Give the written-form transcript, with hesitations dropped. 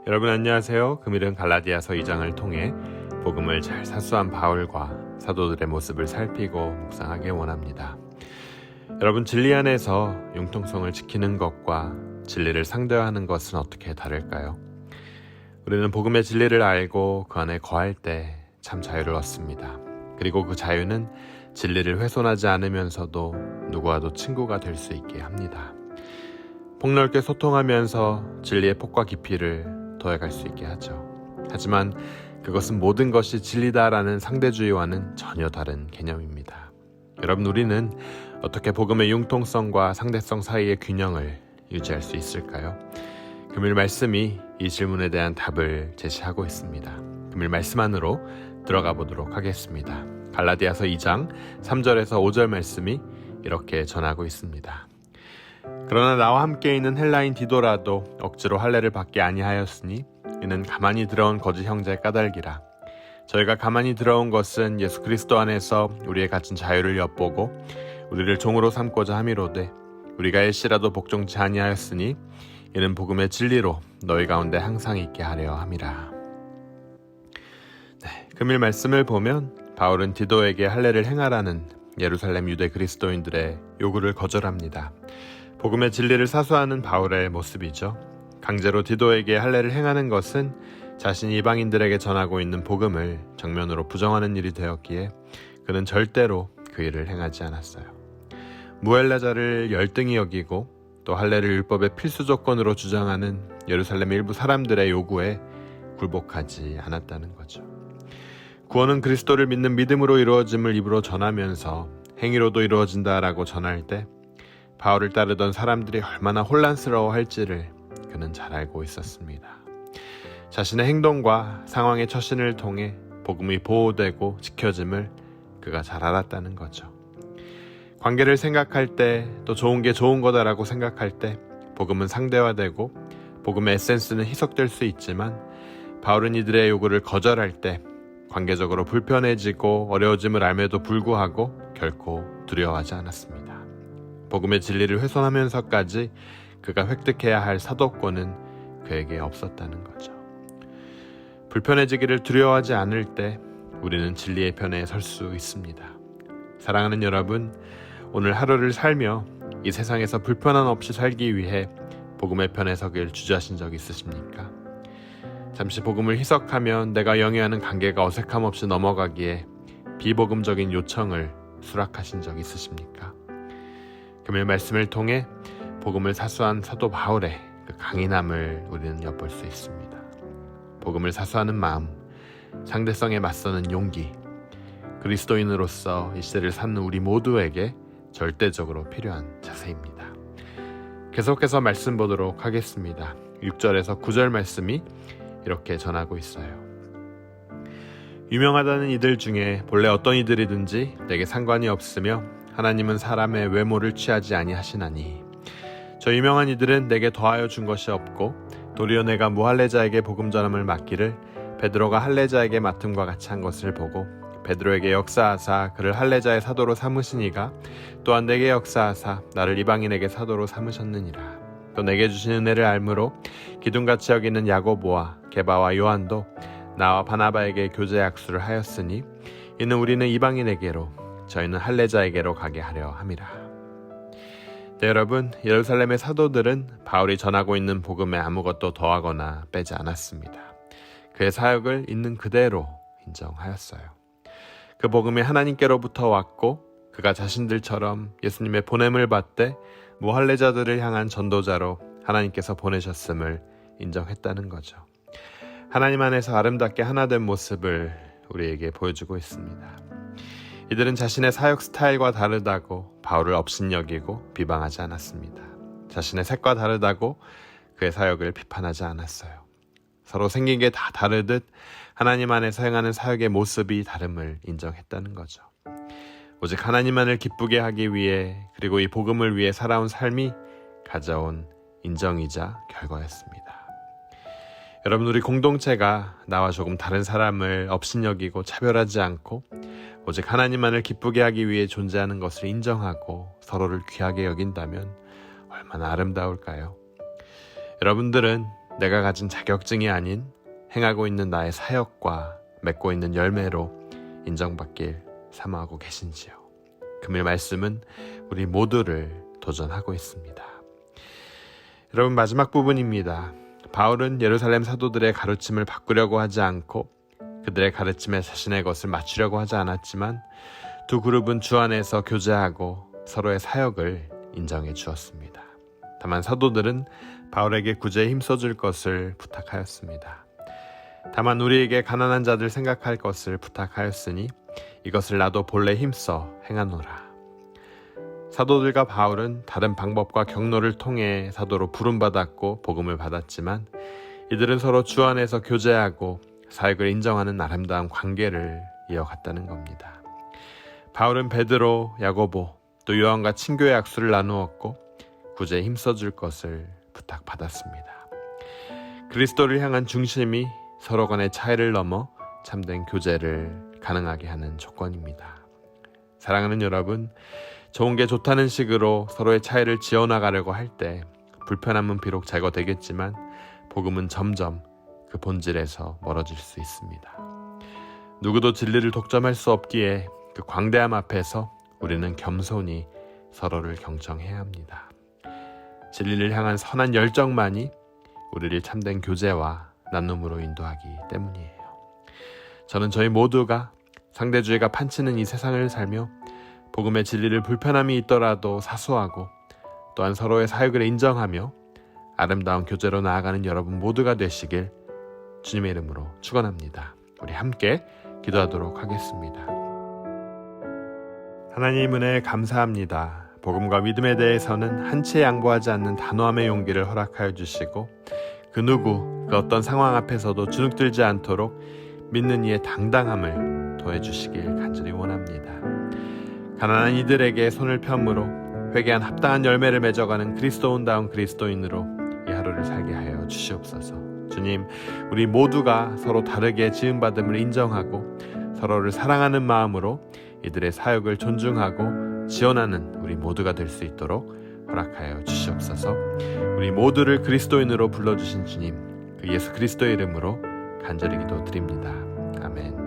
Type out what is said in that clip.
여러분 안녕하세요. 금일은 갈라디아서 2장을 통해 복음을 잘 사수한 바울과 사도들의 모습을 살피고 묵상하길 원합니다. 여러분, 진리 안에서 융통성을 지키는 것과 진리를 상대화하는 것은 어떻게 다를까요? 우리는 복음의 진리를 알고 그 안에 거할 때 참 자유를 얻습니다. 그리고 그 자유는 진리를 훼손하지 않으면서도 누구와도 친구가 될 수 있게 합니다. 폭넓게 소통하면서 진리의 폭과 깊이를 더해갈 수 있게 하죠. 하지만 그것은 모든 것이 진리다라는 상대주의와는 전혀 다른 개념입니다. 여러분, 우리는 어떻게 복음의 융통성과 상대성 사이의 균형을 유지할 수 있을까요? 금일 말씀이 이 질문에 대한 답을 제시하고 있습니다. 금일 말씀 안으로 들어가 보도록 하겠습니다. 갈라디아서 2장 3절에서 5절 말씀이 이렇게 전하고 있습니다. 그러나 나와 함께 있는 헬라인 디도라도 억지로 할례를 받게 아니하였으니 이는 가만히 들어온 거짓 형제의 까닭이라. 저희가 가만히 들어온 것은 예수 그리스도 안에서 우리의 갇힌 자유를 엿보고 우리를 종으로 삼고자 함이로되 우리가 일시라도 복종치 아니하였으니 이는 복음의 진리로 너희 가운데 항상 있게 하려 함이라. 금일 말씀을 보면 바울은 디도에게 할례를 행하라는 예루살렘 유대 그리스도인들의 요구를 거절합니다. 복음의 진리를 사수하는 바울의 모습이죠. 강제로 디도에게 할례를 행하는 것은 자신이 이방인들에게 전하고 있는 복음을 정면으로 부정하는 일이 되었기에 그는 절대로 그 일을 행하지 않았어요. 무할례자를 열등히 여기고 또 할례를 율법의 필수 조건으로 주장하는 예루살렘 일부 사람들의 요구에 굴복하지 않았다는 거죠. 구원은 그리스도를 믿는 믿음으로 이루어짐을 입으로 전하면서 행위로도 이루어진다라고 전할 때 바울을 따르던 사람들이 얼마나 혼란스러워할지를 그는 잘 알고 있었습니다. 자신의 행동과 상황의 처신을 통해 복음이 보호되고 지켜짐을 그가 잘 알았다는 거죠. 관계를 생각할 때 또 좋은 게 좋은 거다라고 생각할 때 복음은 상대화되고 복음의 에센스는 희석될 수 있지만 바울은 이들의 요구를 거절할 때 관계적으로 불편해지고 어려워짐을 알매도 불구하고 결코 두려워하지 않았습니다. 복음의 진리를 훼손하면서까지 그가 획득해야 할 사도권은 그에게 없었다는 거죠. 불편해지기를 두려워하지 않을 때 우리는 진리의 편에 설 수 있습니다. 사랑하는 여러분, 오늘 하루를 살며 이 세상에서 불편함 없이 살기 위해 복음의 편에 서길 주저하신 적 있으십니까? 잠시 복음을 희석하면 내가 영위하는 관계가 어색함 없이 넘어가기에 비복음적인 요청을 수락하신 적 있으십니까? 금일 말씀을 통해 복음을 사수한 사도 바울의 그 강인함을 우리는 엿볼 수 있습니다. 복음을 사수하는 마음, 상대성에 맞서는 용기, 그리스도인으로서 이 시대를 사는 우리 모두에게 절대적으로 필요한 자세입니다. 계속해서 말씀 보도록 하겠습니다. 6절에서 9절 말씀이 이렇게 전하고 있어요. 유명하다는 이들 중에 본래 어떤 이들이든지 내게 상관이 없으며 하나님은 사람의 외모를 취하지 아니하시나니 저 유명한 이들은 내게 더하여 준 것이 없고 도리어 내가 무할례자에게 복음 전함을 맡기를 베드로가 할례자에게 맡음과 같이 한 것을 보고 베드로에게 역사하사 그를 할례자의 사도로 삼으시니가 또한 내게 역사하사 나를 이방인에게 사도로 삼으셨느니라. 또 내게 주신 은혜를 알므로 기둥같이 여기는 야고보와 게바와 요한도 나와 바나바에게 교제 약수를 하였으니 이는 우리는 이방인에게로 저희는 할례자에게로 가게 하려 함이라. 네, 여러분, 예루살렘의 사도들은 바울이 전하고 있는 복음에 아무것도 더하거나 빼지 않았습니다. 그의 사역을 있는 그대로 인정하였어요. 그 복음이 하나님께로부터 왔고 그가 자신들처럼 예수님의 보냄을 받되 무할례자들을 향한 전도자로 하나님께서 보내셨음을 인정했다는 거죠. 하나님 안에서 아름답게 하나된 모습을 우리에게 보여주고 있습니다. 이들은 자신의 사역 스타일과 다르다고 바울을 업신여기고 비방하지 않았습니다. 자신의 색과 다르다고 그의 사역을 비판하지 않았어요. 서로 생긴 게 다 다르듯 하나님 안에서 행하는 사역의 모습이 다름을 인정했다는 거죠. 오직 하나님만을 기쁘게 하기 위해 그리고 이 복음을 위해 살아온 삶이 가져온 인정이자 결과였습니다. 여러분, 우리 공동체가 나와 조금 다른 사람을 업신여기고 차별하지 않고 오직 하나님만을 기쁘게 하기 위해 존재하는 것을 인정하고 서로를 귀하게 여긴다면 얼마나 아름다울까요? 여러분들은 내가 가진 자격증이 아닌 행하고 있는 나의 사역과 맺고 있는 열매로 인정받길 사모하고 계신지요. 금일 말씀은 우리 모두를 도전하고 있습니다. 여러분, 마지막 부분입니다. 바울은 예루살렘 사도들의 가르침을 바꾸려고 하지 않고 그들의 가르침에 자신의 것을 맞추려고 하지 않았지만 두 그룹은 주 안에서 교제하고 서로의 사역을 인정해 주었습니다. 다만 사도들은 바울에게 구제에 힘써줄 것을 부탁하였습니다. 다만 우리에게 가난한 자들 생각할 것을 부탁하였으니 이것을 나도 본래 힘써 행하노라. 사도들과 바울은 다른 방법과 경로를 통해 사도로 부름받았고 복음을 받았지만 이들은 서로 주 안에서 교제하고 사역을 인정하는 아름다운 관계를 이어갔다는 겁니다. 바울은 베드로, 야고보, 또 요한과 친교의 약수를 나누었고 구제에 힘써줄 것을 부탁받았습니다. 그리스도를 향한 중심이 서로 간의 차이를 넘어 참된 교제를 가능하게 하는 조건입니다. 사랑하는 여러분, 좋은 게 좋다는 식으로 서로의 차이를 지어나가려고 할 때 불편함은 비록 제거되겠지만 복음은 점점 그 본질에서 멀어질 수 있습니다. 누구도 진리를 독점할 수 없기에 그 광대함 앞에서 우리는 겸손히 서로를 경청해야 합니다. 진리를 향한 선한 열정만이 우리를 참된 교제와 나눔으로 인도하기 때문이에요. 저는 저희 모두가 상대주의가 판치는 이 세상을 살며 복음의 진리를 불편함이 있더라도 사수하고 또한 서로의 사역을 인정하며 아름다운 교제로 나아가는 여러분 모두가 되시길 주님의 이름으로 축원합니다. 우리 함께 기도하도록 하겠습니다. 하나님 은혜 감사합니다. 복음과 믿음에 대해서는 한치의 양보하지 않는 단호함의 용기를 허락하여 주시고 그 누구, 그 어떤 상황 앞에서도 주눅들지 않도록 믿는 이의 당당함을 더해주시길 간절히 원합니다. 가난한 이들에게 손을 펴므로 회개한 합당한 열매를 맺어가는 그리스도인다운 그리스도인으로 이 하루를 살게 하여 주시옵소서. 주님, 우리 모두가 서로 다르게 지음받음을 인정하고 서로를 사랑하는 마음으로 이들의 사역을 존중하고 지원하는 우리 모두가 될 수 있도록 허락하여 주시옵소서. 우리 모두를 그리스도인으로 불러주신 주님, 그 예수 그리스도의 이름으로 간절히 기도드립니다. 아멘.